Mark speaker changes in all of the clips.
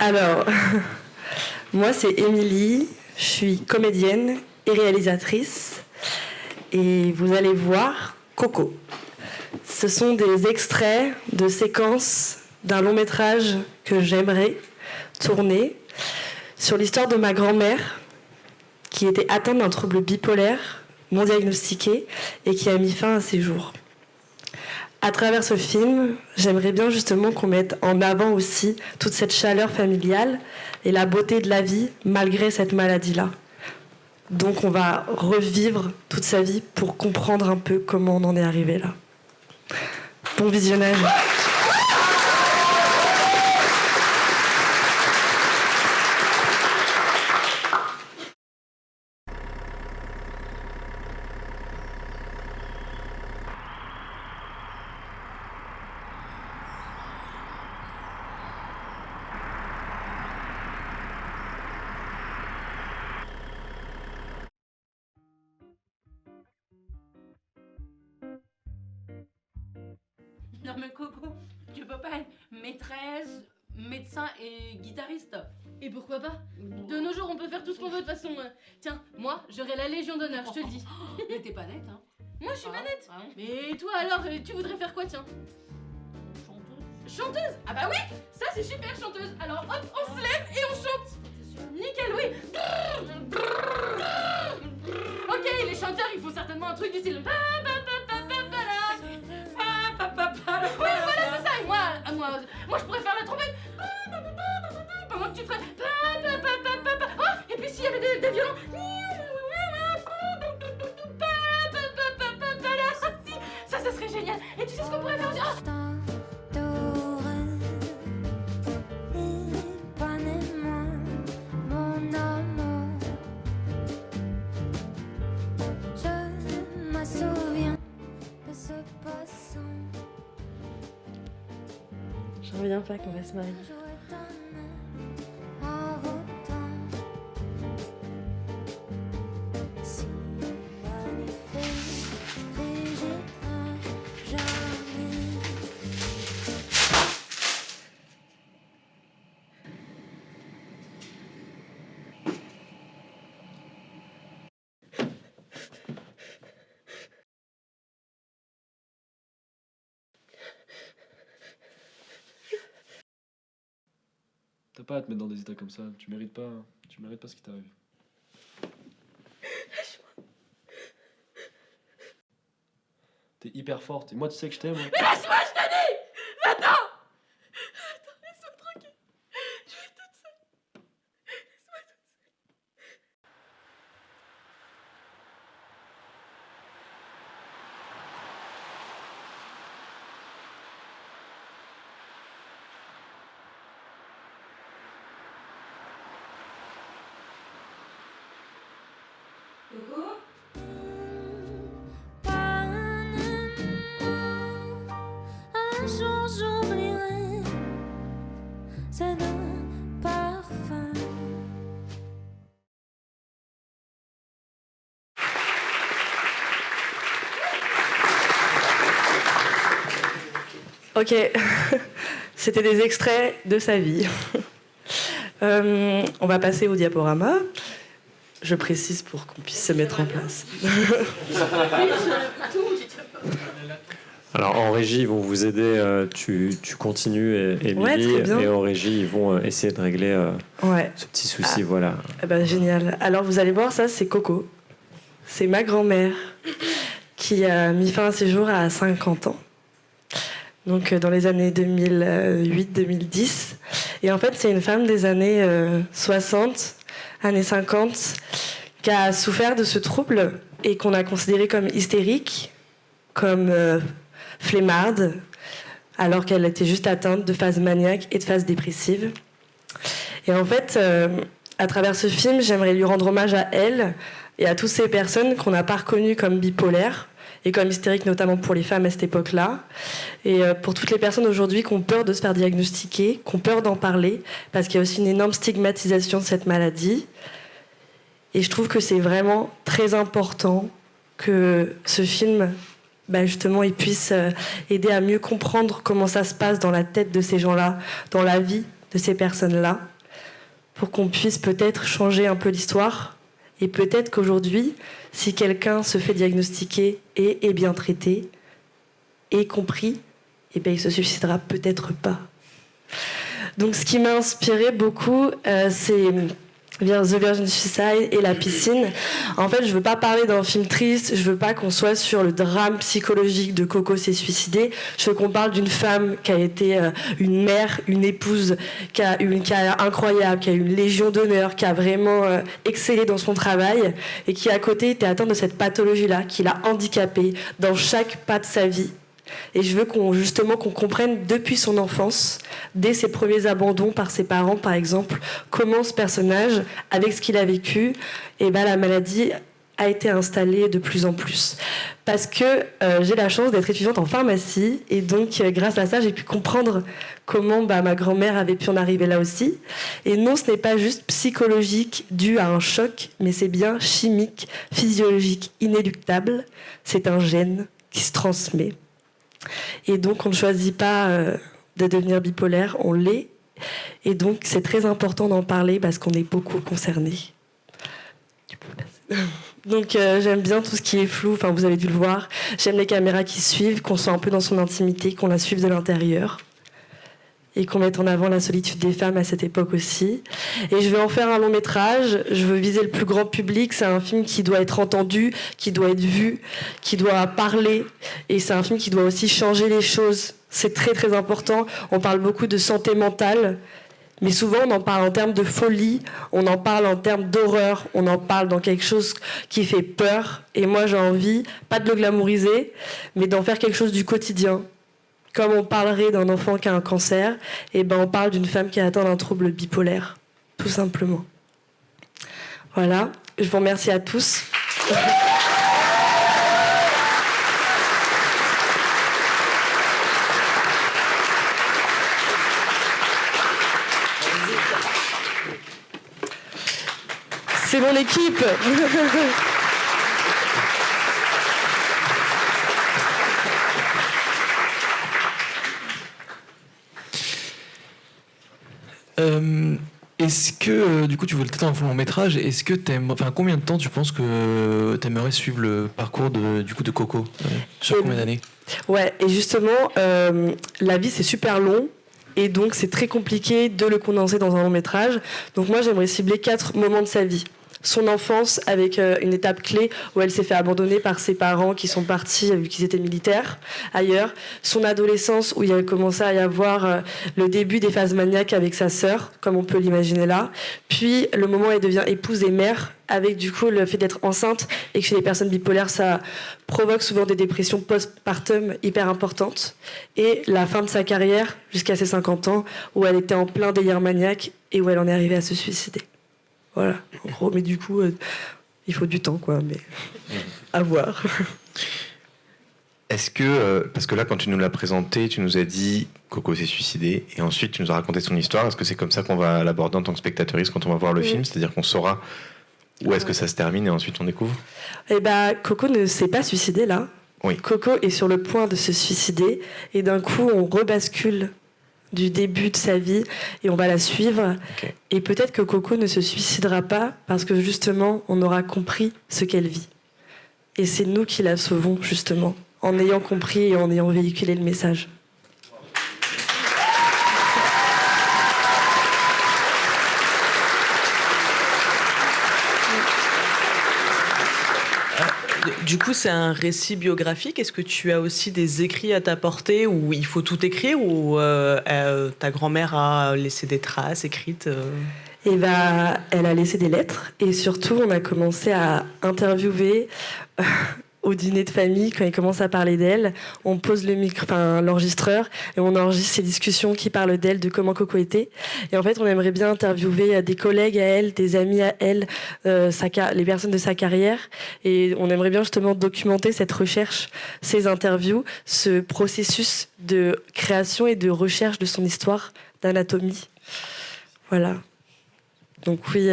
Speaker 1: Alors, moi c'est Émilie, je suis comédienne et réalisatrice et vous allez voir Coco. Ce sont des extraits de séquences d'un long métrage que j'aimerais tourner sur l'histoire de ma grand-mère qui était atteinte d'un trouble bipolaire non diagnostiqué et qui a mis fin à ses jours. À travers ce film, j'aimerais bien justement qu'on mette en avant aussi toute cette chaleur familiale et la beauté de la vie malgré cette maladie-là. Donc on va revivre toute sa vie pour comprendre un peu comment on en est arrivé là. Bon visionnage.
Speaker 2: Non mais Coco, tu peux pas être maîtresse, médecin et guitariste.
Speaker 3: Et pourquoi pas? De nos jours, on peut faire tout ce qu'on veut de toute façon. Tiens, moi, j'aurai la Légion d'honneur, je te le dis.
Speaker 2: Mais t'es pas nette, hein.
Speaker 3: Moi, je suis pas nette.
Speaker 2: Ah,
Speaker 3: Mais toi alors, tu voudrais faire quoi, tiens?
Speaker 2: chanteuse.
Speaker 3: Chanteuse? Ah bah oui, ça c'est super chanteuse. Alors hop, on se lève et on chante. Nickel, oui. Ok, les chanteurs, il faut certainement un truc du style. Oui, voilà, c'est ça. Et moi, je pourrais faire la trompette. Pendant que tu ferais. Oh, et puis s'il y avait des violons. Ça serait génial. Et tu sais ce qu'on pourrait faire aussi?
Speaker 1: J'en reviens pas qu'on va se marier.
Speaker 4: T'as pas à te mettre dans des états comme ça, tu mérites pas ce qui t'arrive. T'es hyper forte, et moi tu sais que je t'aime. Hein.
Speaker 3: Mais lâche-moi, je te dis! Va-t'en! Attends, laisse-moi tranquille. Je vais toute seule. Laisse-moi toute seule.
Speaker 2: Coco?
Speaker 5: Un jour j'oublierai ce doux parfum.
Speaker 1: Ok, c'était des extraits de sa vie. On va passer au diaporama. Je précise pour qu'on puisse se mettre en place.
Speaker 6: Alors en régie, ils vont vous aider, tu continues, Émilie,
Speaker 1: Ouais, très bien.
Speaker 6: et en régie, ils vont essayer de régler
Speaker 1: Ouais.
Speaker 6: ce petit souci, voilà.
Speaker 1: Eh ben, génial. Alors vous allez voir, ça c'est Coco. C'est ma grand-mère qui a mis fin à ses jours à 50 ans. Donc dans les années 2008-2010. Et en fait, c'est une femme des années 60, années 50, qui a souffert de ce trouble et qu'on a considéré comme hystérique, comme flemmarde, alors qu'elle était juste atteinte de phase maniaque et de phase dépressive. Et en fait, à travers ce film, j'aimerais lui rendre hommage à elle et à toutes ces personnes qu'on n'a pas reconnues comme bipolaires et comme hystériques, notamment pour les femmes à cette époque-là. Et pour toutes les personnes aujourd'hui qui ont peur de se faire diagnostiquer, qui ont peur d'en parler, parce qu'il y a aussi une énorme stigmatisation de cette maladie. Et je trouve que c'est vraiment très important que ce film, justement, il puisse aider à mieux comprendre comment ça se passe dans la tête de ces gens-là, dans la vie de ces personnes-là pour qu'on puisse peut-être changer un peu l'histoire. Et peut-être qu'aujourd'hui, si quelqu'un se fait diagnostiquer et est bien traité, et compris, eh bien, il se suicidera peut-être pas. Donc ce qui m'a inspiré beaucoup, c'est bien The Virgin Suicide et la piscine. En fait, je veux pas parler d'un film triste, je veux pas qu'on soit sur le drame psychologique de Coco s'est suicidée. Je veux qu'on parle d'une femme qui a été une mère, une épouse, qui a eu une carrière incroyable, qui a eu une légion d'honneur, qui a vraiment excellé dans son travail et qui à côté était atteinte de cette pathologie-là, qui l'a handicapée dans chaque pas de sa vie. Et je veux qu'on comprenne depuis son enfance, dès ses premiers abandons par ses parents par exemple, comment ce personnage, avec ce qu'il a vécu, la maladie a été installée de plus en plus. Parce que j'ai la chance d'être étudiante en pharmacie et donc grâce à ça j'ai pu comprendre comment ma grand-mère avait pu en arriver là aussi. Et non, ce n'est pas juste psychologique dû à un choc, mais c'est bien chimique, physiologique, inéluctable. C'est un gène qui se transmet. Et donc on ne choisit pas de devenir bipolaire, on l'est. Et donc c'est très important d'en parler parce qu'on est beaucoup concernés. Donc j'aime bien tout ce qui est flou, enfin vous avez dû le voir. J'aime les caméras qui suivent, qu'on soit un peu dans son intimité, qu'on la suive de l'intérieur. Et qu'on mette en avant la solitude des femmes à cette époque aussi. Et je vais en faire un long métrage, je veux viser le plus grand public, c'est un film qui doit être entendu, qui doit être vu, qui doit parler, et c'est un film qui doit aussi changer les choses. C'est très très important, on parle beaucoup de santé mentale, mais souvent on en parle en termes de folie, on en parle en termes d'horreur, on en parle dans quelque chose qui fait peur, et moi j'ai envie, pas de le glamouriser, mais d'en faire quelque chose du quotidien. Comme on parlerait d'un enfant qui a un cancer, on parle d'une femme qui a atteint d'un trouble bipolaire, tout simplement. Voilà, je vous remercie à tous. C'est mon équipe.
Speaker 7: Est-ce que, du coup, tu voulais peut-être un long métrage, est-ce que combien de temps tu penses que t'aimerais suivre le parcours de Coco sur combien d'années?
Speaker 1: Ouais, et justement, la vie c'est super long, et donc c'est très compliqué de le condenser dans un long métrage. Donc moi j'aimerais cibler 4 moments de sa vie. Son enfance avec une étape clé où elle s'est fait abandonner par ses parents qui sont partis vu qu'ils étaient militaires ailleurs. Son adolescence où il a commencé à y avoir le début des phases maniaques avec sa sœur, comme on peut l'imaginer là. Puis le moment où elle devient épouse et mère avec du coup le fait d'être enceinte et que chez les personnes bipolaires ça provoque souvent des dépressions post-partum hyper importantes. Et la fin de sa carrière jusqu'à ses 50 ans où elle était en plein délire maniaque et où elle en est arrivée à se suicider. Voilà, en gros, mais du coup, il faut du temps, quoi, mais à voir.
Speaker 8: Est-ce que, parce que là, quand tu nous l'as présenté, tu nous as dit Coco s'est suicidée, et ensuite tu nous as raconté son histoire, est-ce que c'est comme ça qu'on va l'aborder en tant que spectatrice quand on va voir le film, c'est-à-dire qu'on saura où est-ce que ça se termine et ensuite on découvre?
Speaker 1: Coco ne s'est pas suicidée, là.
Speaker 8: Oui.
Speaker 1: Coco est sur le point de se suicider, et d'un coup, on rebascule du début de sa vie et on va la suivre.
Speaker 8: Okay.
Speaker 1: Et peut-être que Coco ne se suicidera pas parce que justement on aura compris ce qu'elle vit. Et c'est nous qui la sauvons justement en ayant compris et en ayant véhiculé le message.
Speaker 9: Du coup, c'est un récit biographique. Est-ce que tu as aussi des écrits à t'apporter où il faut tout écrire ou ta grand-mère a laissé des traces écrites
Speaker 1: Elle a laissé des lettres et surtout, on a commencé à interviewer au dîner de famille quand il commence à parler d'elle. On pose l'enregistreur et on enregistre ces discussions qui parlent d'elle, de comment Coco était. Et en fait, on aimerait bien interviewer des collègues à elle, des amis à elle, les personnes de sa carrière. Et on aimerait bien justement documenter cette recherche, ces interviews, ce processus de création et de recherche de son histoire d'anatomie. Voilà. Donc oui...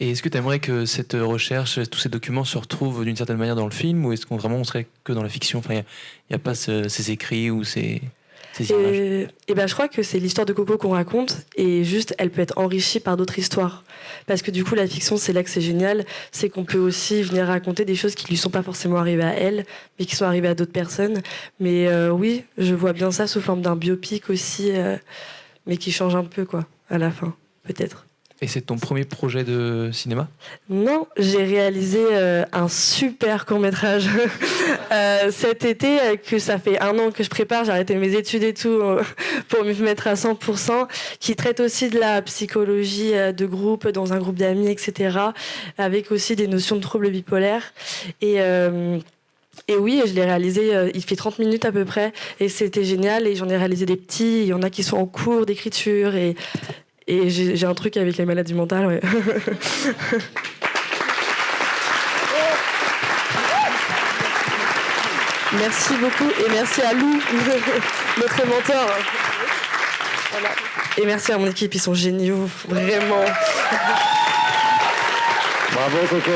Speaker 7: Et est-ce que tu aimerais que cette recherche, tous ces documents se retrouvent d'une certaine manière dans le film, ou est-ce qu'on serait que dans la fiction? Il n'y a pas ces écrits ou ces ces images.
Speaker 1: Et ben, je crois que c'est l'histoire de Coco qu'on raconte et juste elle peut être enrichie par d'autres histoires. Parce que du coup la fiction c'est là que c'est génial, c'est qu'on peut aussi venir raconter des choses qui lui sont pas forcément arrivées à elle, mais qui sont arrivées à d'autres personnes. Mais oui, je vois bien ça sous forme d'un biopic aussi, mais qui change un peu quoi, à la fin, peut-être.
Speaker 7: Et c'est ton premier projet de cinéma?
Speaker 1: Non, j'ai réalisé un super court-métrage cet été, que ça fait 1 an que je prépare, j'ai arrêté mes études et tout pour me mettre à 100%, qui traite aussi de la psychologie de groupe, dans un groupe d'amis, etc., avec aussi des notions de troubles bipolaires. Et oui, je l'ai réalisé, il fait 30 minutes à peu près, et c'était génial, et j'en ai réalisé des petits, il y en a qui sont en cours d'écriture, et j'ai un truc avec les maladies mentales, ouais. Merci beaucoup et merci à Lou, notre mentor. Voilà. Et merci à mon équipe, ils sont géniaux, vraiment.
Speaker 6: Bravo Coco.